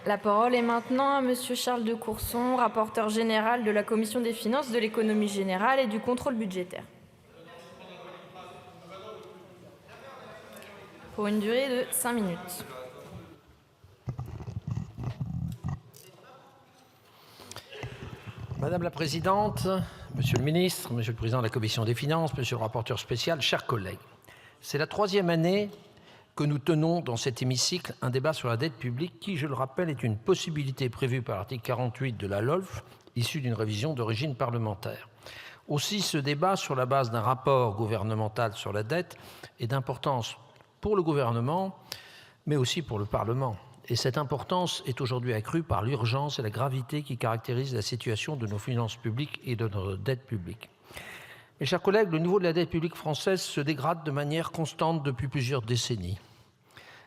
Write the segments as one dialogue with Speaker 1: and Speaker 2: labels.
Speaker 1: La parole est maintenant à Monsieur Charles de Courson, rapporteur général de la Commission des finances, de l'économie générale et du contrôle budgétaire. Pour une durée de 5 minutes.
Speaker 2: Madame la Présidente, Monsieur le Ministre, Monsieur le Président de la Commission des finances, Monsieur le rapporteur spécial, chers collègues, c'est la troisième année que nous tenons dans cet hémicycle un débat sur la dette publique qui, je le rappelle, est une possibilité prévue par l'article 48 de la LOLF, issue d'une révision d'origine parlementaire. Aussi, ce débat, sur la base d'un rapport gouvernemental sur la dette, est d'importance pour le gouvernement, mais aussi pour le Parlement. Et cette importance est aujourd'hui accrue par l'urgence et la gravité qui caractérisent la situation de nos finances publiques et de notre dette publique. Mes chers collègues, le niveau de la dette publique française se dégrade de manière constante depuis plusieurs décennies.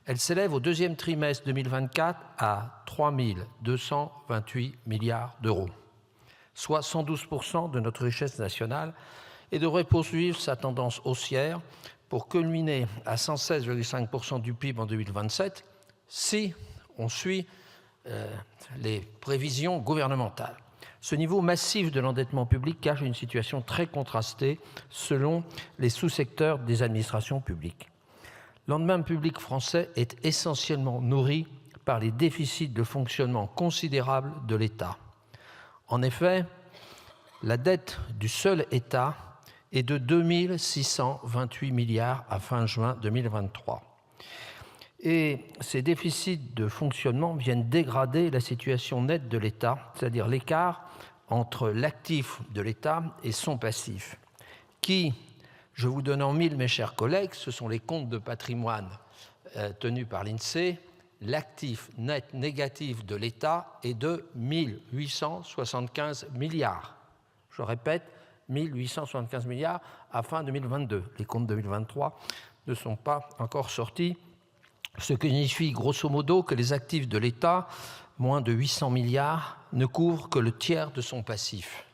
Speaker 2: Elle s'élève au deuxième trimestre 2024 à 3 228 milliards d'euros, soit 112% de notre richesse nationale, et devrait poursuivre sa tendance haussière pour culminer à 116,5% du PIB en 2027, si on suit les prévisions gouvernementales. Ce niveau massif de l'endettement public cache une situation très contrastée selon les sous-secteurs des administrations publiques. L'endettement public français est essentiellement nourri par les déficits de fonctionnement considérables de l'État. En effet, la dette du seul État est de 2 628 milliards à fin juin 2023. Et ces déficits de fonctionnement viennent dégrader la situation nette de l'État, c'est-à-dire l'écart entre l'actif de l'État et son passif, qui, je vous donne en mille, mes chers collègues, ce sont les comptes de patrimoine tenus par l'INSEE, l'actif net négatif de l'État est de 1 875 milliards. Je répète, 1 875 milliards à fin 2022. Les comptes 2023 ne sont pas encore sortis, ce qui signifie grosso modo que les actifs de l'État, moins de 800 milliards, ne couvrent que le tiers de son passif.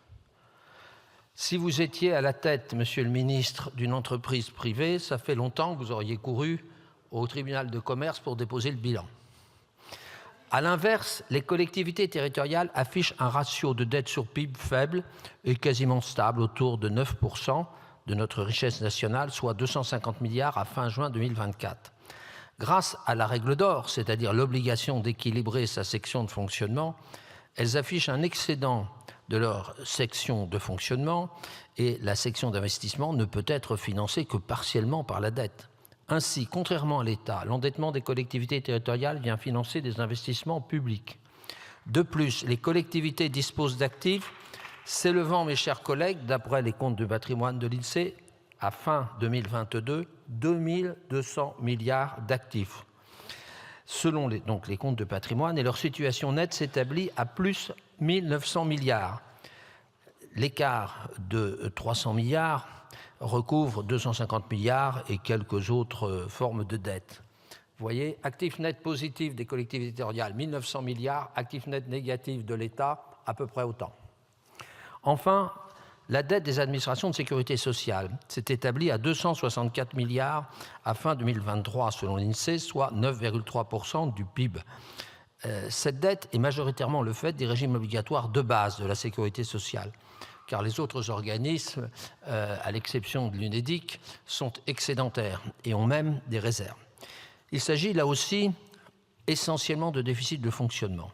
Speaker 2: Si vous étiez à la tête, Monsieur le Ministre, d'une entreprise privée, ça fait longtemps que vous auriez couru au tribunal de commerce pour déposer le bilan. À l'inverse, les collectivités territoriales affichent un ratio de dette sur PIB faible et quasiment stable, autour de 9% de notre richesse nationale, soit 250 milliards à fin juin 2024. Grâce à la règle d'or, c'est-à-dire l'obligation d'équilibrer sa section de fonctionnement, elles affichent un excédent de leur section de fonctionnement et la section d'investissement ne peut être financée que partiellement par la dette. Ainsi, contrairement à l'État, l'endettement des collectivités territoriales vient financer des investissements publics. De plus, les collectivités disposent d'actifs s'élevant, mes chers collègues, d'après les comptes de patrimoine de l'INSEE, à fin 2022, 2 200 milliards d'actifs, selon les comptes de patrimoine, et leur situation nette s'établit à plus 1 900 milliards. L'écart de 300 milliards recouvre 250 milliards et quelques autres formes de dette. Vous voyez, actifs nets positifs des collectivités territoriales, 1 900 milliards, actifs nets négatifs de l'État, à peu près autant. Enfin, la dette des administrations de sécurité sociale s'est établie à 264 milliards à fin 2023, selon l'INSEE, soit 9,3% du PIB. Cette dette est majoritairement le fait des régimes obligatoires de base de la sécurité sociale, car les autres organismes, à l'exception de l'UNEDIC, sont excédentaires et ont même des réserves. Il s'agit là aussi essentiellement de déficit de fonctionnement.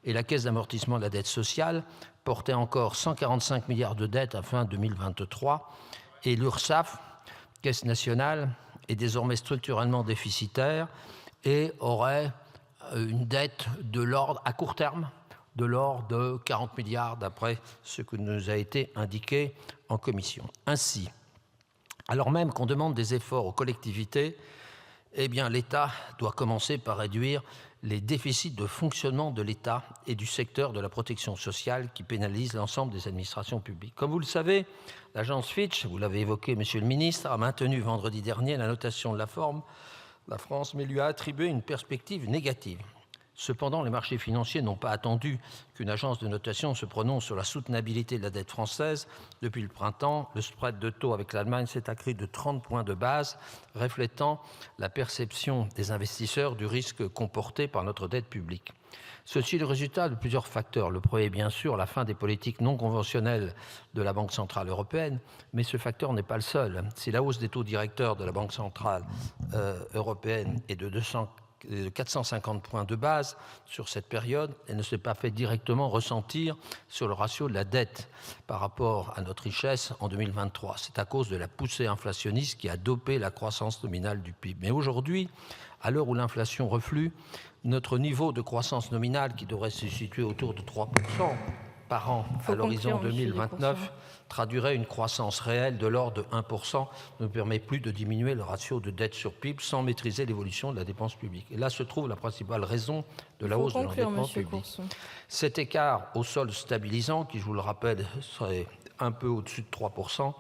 Speaker 2: Et la Caisse d'amortissement de la dette sociale portait encore 145 milliards de dettes à fin 2023 et l'URSSAF, Caisse nationale, est désormais structurellement déficitaire et aurait une dette de l'ordre, à court terme, de l'ordre de 40 milliards d'après ce que nous a été indiqué en commission. Ainsi, alors même qu'on demande des efforts aux collectivités, eh bien l'État doit commencer par réduire les déficits de fonctionnement de l'État et du secteur de la protection sociale qui pénalisent l'ensemble des administrations publiques. Comme vous le savez, l'agence Fitch, vous l'avez évoqué, Monsieur le Ministre, a maintenu vendredi dernier la notation de la France, mais lui a attribué une perspective négative. Cependant, les marchés financiers n'ont pas attendu qu'une agence de notation se prononce sur la soutenabilité de la dette française. Depuis le printemps, le spread de taux avec l'Allemagne s'est accru de 30 points de base, reflétant la perception des investisseurs du risque comporté par notre dette publique. Ceci est le résultat de plusieurs facteurs. Le premier, bien sûr, la fin des politiques non conventionnelles de la Banque centrale européenne, mais ce facteur n'est pas le seul. Si la hausse des taux directeurs de la Banque centrale européenne est de 450 points de base sur cette période, elle ne s'est pas fait directement ressentir sur le ratio de la dette par rapport à notre richesse en 2023. C'est à cause de la poussée inflationniste qui a dopé la croissance nominale du PIB. Mais aujourd'hui, à l'heure où l'inflation reflue, notre niveau de croissance nominale, qui devrait se situer autour de 3% par an à l'horizon 2029, traduirait une croissance réelle de l'ordre de 1%, ne permet plus de diminuer le ratio de dette sur PIB sans maîtriser l'évolution de la dépense publique. Et là se trouve la principale raison de la hausse de l'endettement public. Cet écart au solde stabilisant, qui, je vous le rappelle, serait un peu au-dessus de 3%,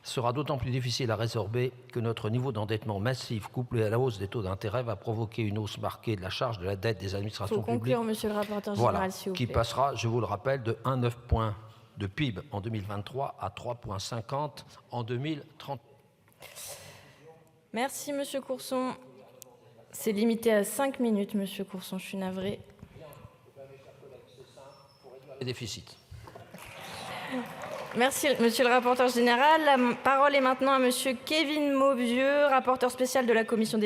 Speaker 2: sera d'autant plus difficile à résorber que notre niveau d'endettement massif, couplé à la hausse des taux d'intérêt, va provoquer une hausse marquée de la charge de la dette des administrations publiques.
Speaker 1: Monsieur le rapporteur général, s'il vous plaît.
Speaker 2: Qui passera, je vous le rappelle, de 1,9 points de PIB en 2023 à 3,50 en 2030.
Speaker 1: Merci, Monsieur Courson. C'est limité à 5 minutes, Monsieur Courson, je suis navrée.
Speaker 2: Les déficits.
Speaker 1: Merci, Monsieur le rapporteur général. La parole est maintenant à Monsieur Kevin Mauvieux, rapporteur spécial de la Commission des